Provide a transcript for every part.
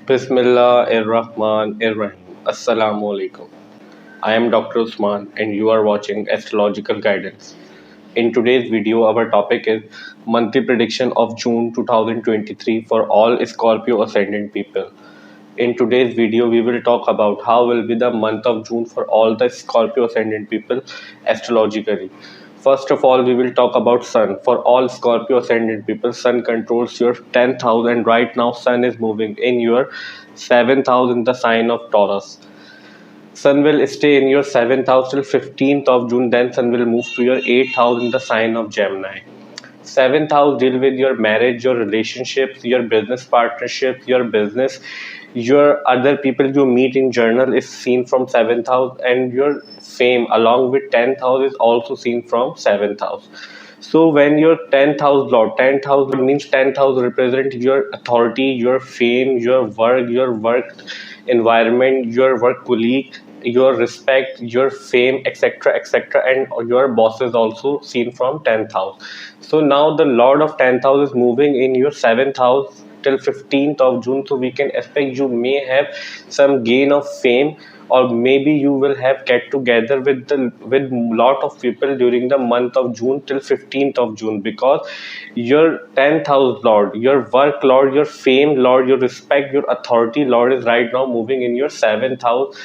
Bismillahirrahmanirrahim. Assalamu alaikum. I am Dr. Usman and you are watching Astrological Guidance. In today's video, our topic is monthly prediction of June 2023 for all Scorpio Ascendant people. In today's video, we will talk about how will be the month of June for all the Scorpio Ascendant people astrologically. First of all, we will talk about Sun. For all Scorpio Ascendant people, Sun controls your 10th house, and right now Sun is moving in your 7th house in the sign of Taurus. Sun will stay in your 7th house till 15th of June, then Sun will move to your 8th house in the sign of Gemini. Seventh house deal with your marriage, your relationships, your business partnerships, your business, your other people you meet in journal is seen from seventh house, and your fame along with 10th house is also seen from seventh house. So when your 10th house means 10th house represent your authority, your fame, your work environment, your work colleague, your respect, your fame, etc., etc., and your boss is also seen from 10th house. So now the Lord of 10th house is moving in your 7th house till 15th of June. So we can expect you may have some gain of fame, or maybe you will have get together with lot of people during the month of June till 15th of June, because your 10th house Lord, your work Lord, your fame Lord, your respect, your authority Lord is right now moving in your 7th house.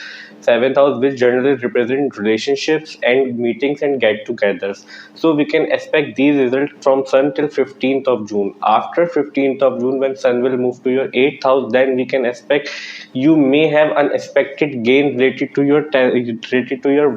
Seventh house, which generally represent relationships and meetings and get-togethers. So we can expect these results from Sun till 15th of June. After 15th of June, when Sun will move to your 8th house, then we can expect you may have unexpected gain related to your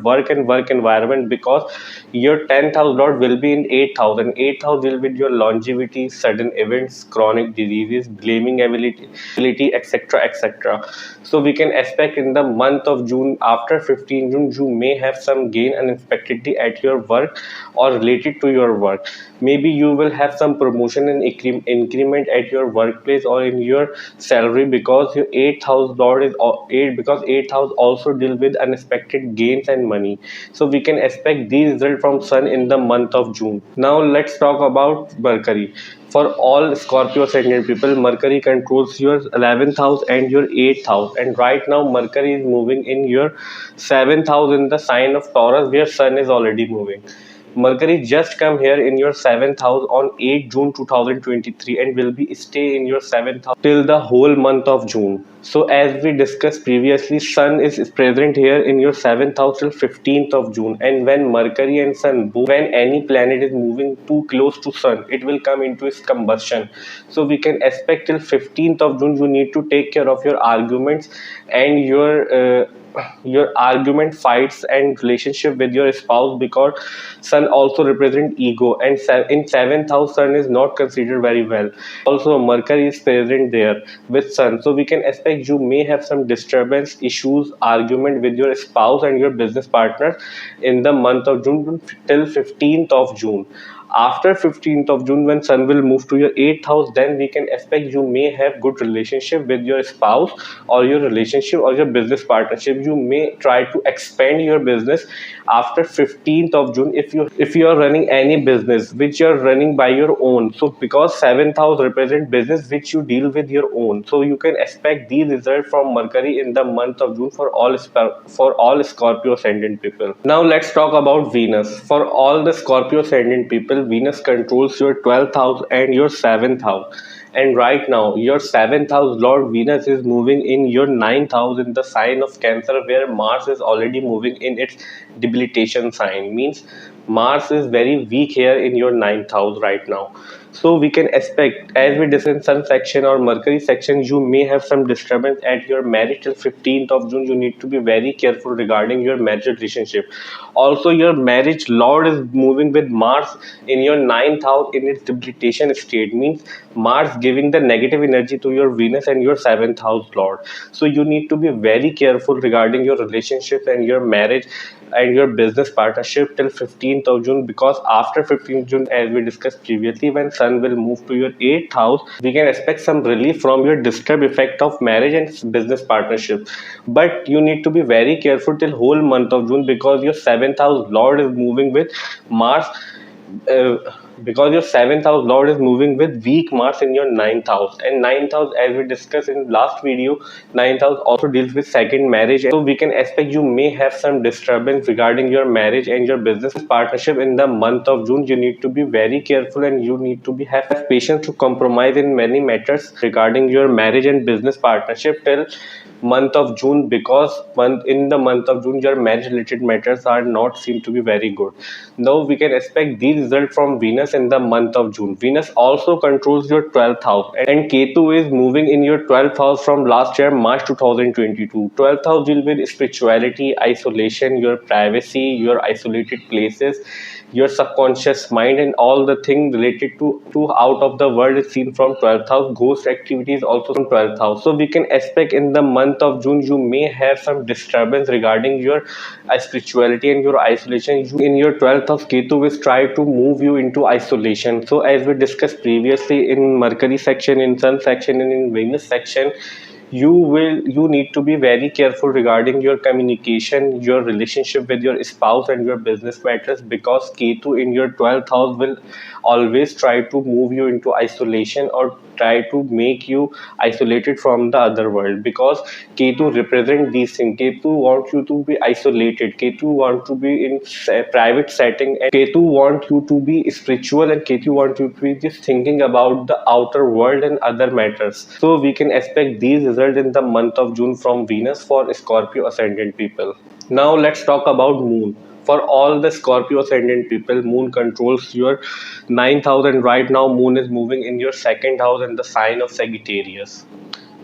work and work environment, because your 10th house Lord will be in 8th house, and 8th house will be your longevity, sudden events, chronic diseases, blaming ability, etc., etc. So we can expect in the month of June, after 15 June, you may have some gain unexpectedly at your work or related to your work. Maybe you will have some promotion and increment at your workplace or in your salary, because your 8th house Lord is 8, because 8th house also deal with unexpected gains and money. So we can expect these results from Sun in the month of June. Now let's talk about Mercury. For all Scorpio ascendant people, Mercury controls your 11th house and your 8th house, and right now Mercury is moving in your 7th house in the sign of Taurus, where Sun is already moving. Mercury just come here in your 7th house on 8 June 2023 and will be stay in your 7th house till the whole month of June. So as we discussed previously, Sun is present here in your 7th house till 15th of June, and when Mercury and Sun, when any planet is moving too close to Sun, it will come into its combustion. So we can expect till 15th of June you need to take care of your arguments and your argument fights and relationship with your spouse, because Sun also represent ego, and in 7th house Sun is not considered very well. Also Mercury is present there with Sun, so we can expect you may have some disturbance, issues, argument with your spouse and your business partner in the month of June till 15th of June. After 15th of June, when Sun will move to your 8th house, then we can expect you may have good relationship with your spouse or your relationship or your business partnership. You may try to expand your business after 15th of June, if you are running any business which you are running by your own. So because 7th house represent business which you deal with your own, so you can expect these results from Mercury in the month of June for all Scorpio ascendant people. Now let's talk about Venus. For all the Scorpio ascendant people, Venus controls your 12th house and your 7th house. And right now, your 7th house Lord Venus is moving in your 9th house in the sign of Cancer, where Mars is already moving in its debilitation sign. Means Mars is very weak here in your 9th house right now. So we can expect, as we discussed in Sun section or Mercury section, you may have some disturbance at your marriage till 15th of June. You need to be very careful regarding your marriage relationship. Also, your marriage Lord is moving with Mars in your 9th house in its debilitation state. Means Mars giving the negative energy to your Venus and your 7th house Lord. So you need to be very careful regarding your relationships and your marriage and your business partnership till 15th of June, because after 15th June, as we discussed previously, when Sun will move to your 8th house, we can expect some relief from your disturbed effect of marriage and business partnership. But you need to be very careful till whole month of June, because your 7th house Lord is moving with Mars. uh, because your seventh house lord is moving with weak Mars in your ninth house, and ninth house, as we discussed in last video, ninth house also deals with second marriage. So we can expect you may have some disturbance regarding your marriage and your business partnership in the month of June. You need to be very careful, and you need to be have patience to compromise in many matters regarding your marriage and business partnership till month of June, because in the month of June your marriage related matters are not seem to be very good. Now we can expect these results from Venus in the month of June. Venus also controls your 12th house, and Ketu is moving in your 12th house from last year March 2022. 12th house deal with spirituality, isolation, your privacy, your isolated places, your subconscious mind, and all the things related to out of the world is seen from 12th house. Ghost activities also from 12th house. So we can expect in the month of June you may have some disturbance regarding your spirituality and your isolation. In your 12th house, Ketu will try to move you into isolation. So as we discussed previously in Mercury section, in Sun section, and in Venus section, you need to be very careful regarding your communication, your relationship with your spouse, and your business matters, because Ketu in your 12th house will always try to move you into isolation, or try to make you isolated from the other world, because Ketu represent these things. Ketu want you to be isolated, Ketu want to be in private setting, and Ketu want you to be spiritual, and Ketu want you to be just thinking about the outer world and other matters. So we can expect these results in the month of June from Venus for Scorpio Ascendant people. Now let's talk about Moon. For all the Scorpio Ascendant people, Moon controls your ninth house, and right now Moon is moving in your second house in the sign of Sagittarius.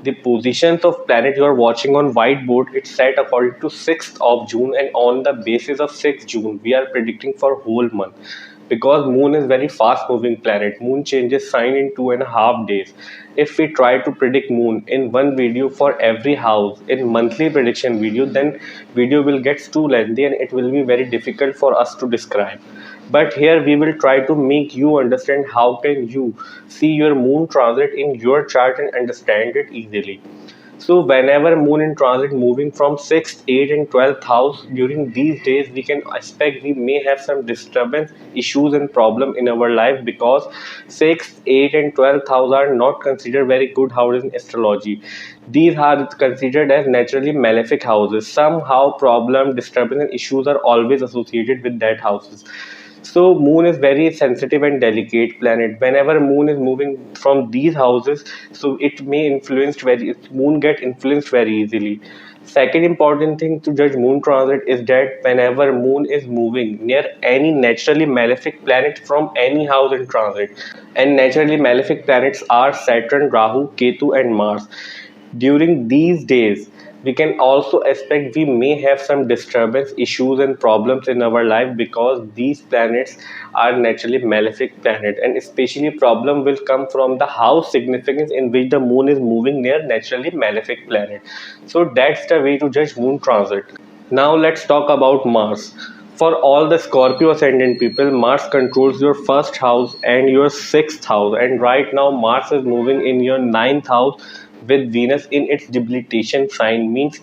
The positions of planet you are watching on whiteboard, it's set according to 6th of June, and on the basis of 6th June we are predicting for whole month, because Moon is very fast moving planet. Moon changes sign in 2.5 days. If we try to predict Moon in one video for every house in monthly prediction video, then video will get too lengthy and it will be very difficult for us to describe. But here we will try to make you understand how can you see your Moon transit in your chart and understand it easily. So whenever Moon in transit moving from 6th, 8th and 12th house, during these days we can expect we may have some disturbance, issues and problem in our life, because 6th, 8th and 12th house are not considered very good houses in astrology. These are considered as naturally malefic houses. Somehow problem, disturbance and issues are always associated with that houses. So Moon is very sensitive and delicate planet. Whenever Moon is moving from these houses, so it may influence very Moon get influenced very easily. Second important thing to judge Moon transit is that whenever Moon is moving near any naturally malefic planet from any house in transit, and naturally malefic planets are Saturn, Rahu, Ketu, and Mars. During these days, we can also expect we may have some disturbance, issues, and problems in our life, because these planets are naturally malefic planet, and especially problem will come from the house significance in which the Moon is moving near naturally malefic planet. So that's the way to judge Moon transit. Now let's talk about Mars. For all the Scorpio ascendant people, Mars controls your first house and your sixth house. And right now, Mars is moving in your ninth house with Venus in its debilitation sign. Means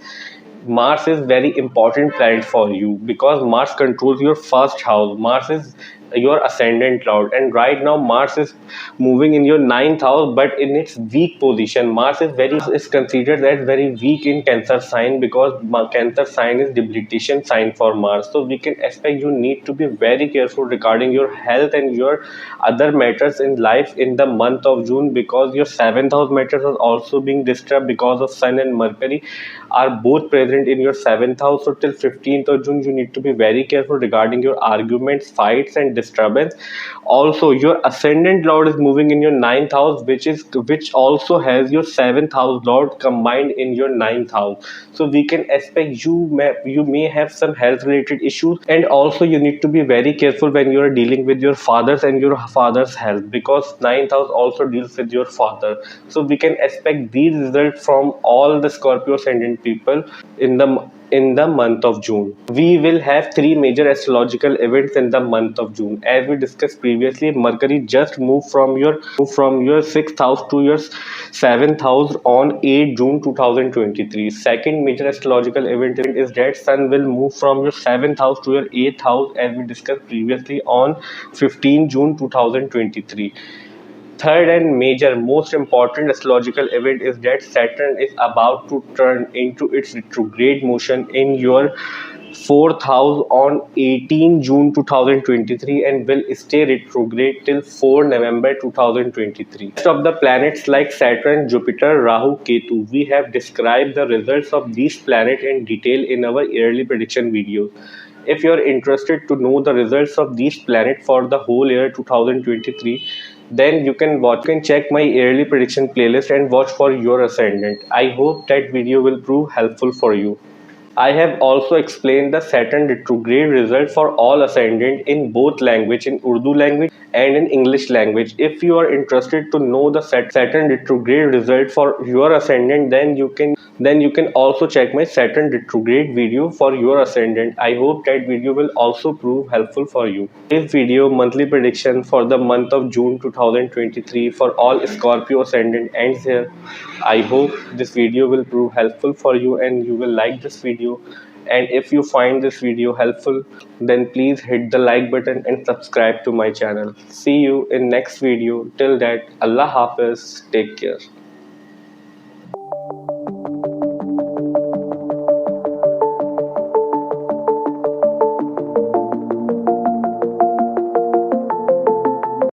Mars is very important planet for you, because Mars controls your first house. Mars is your ascendant lord, and right now Mars is moving in your ninth house, but in its weak position. Mars is considered as very weak in Cancer sign, because Cancer sign is debilitation sign for Mars. So we can expect you need to be very careful regarding your health and your other matters in life in the month of June, because your seventh house matters are also being disturbed, because of Sun and Mercury are both present in your seventh house. So till 15th of June, you need to be very careful regarding your arguments, fights, and disturbance. Also, your ascendant lord is moving in your ninth house, which also has your seventh house lord combined in your ninth house. So we can expect you may have some health related issues, and also you need to be very careful when you are dealing with your fathers and your father's health, because ninth house also deals with your father. So we can expect these results from all the Scorpio ascendant people in the in the month of June. We will have three major astrological events in the month of June. As we discussed previously, Mercury just moved from your sixth house to your seventh house on 8 June 2023. Second major astrological event is that Sun will move from your seventh house to your eighth house, as we discussed previously, on 15 June 2023. Third and major, most important astrological event is that Saturn is about to turn into its retrograde motion in your fourth house on 18 June 2023 and will stay retrograde till 4 November 2023. Rest of the planets like Saturn, Jupiter, Rahu, Ketu, we have described the results of these planets in detail in our yearly prediction videos. If you are interested to know the results of these planets for the whole year 2023, then you can check my yearly prediction playlist and watch for your ascendant. I hope that video will prove helpful for you. I have also explained the Saturn retrograde result for all ascendant in both language, in Urdu language and in English language. If you are interested to know the Saturn retrograde result for your ascendant, then you can also check my Saturn retrograde video for your ascendant. I hope that video will also prove helpful for you. This video monthly prediction for the month of June 2023 for all Scorpio ascendant ends here. I hope this video will prove helpful for you and you will like this video. And if you find this video helpful, then please hit the like button and subscribe to my channel. See you in next video. Till that, Allah Hafiz. Take care.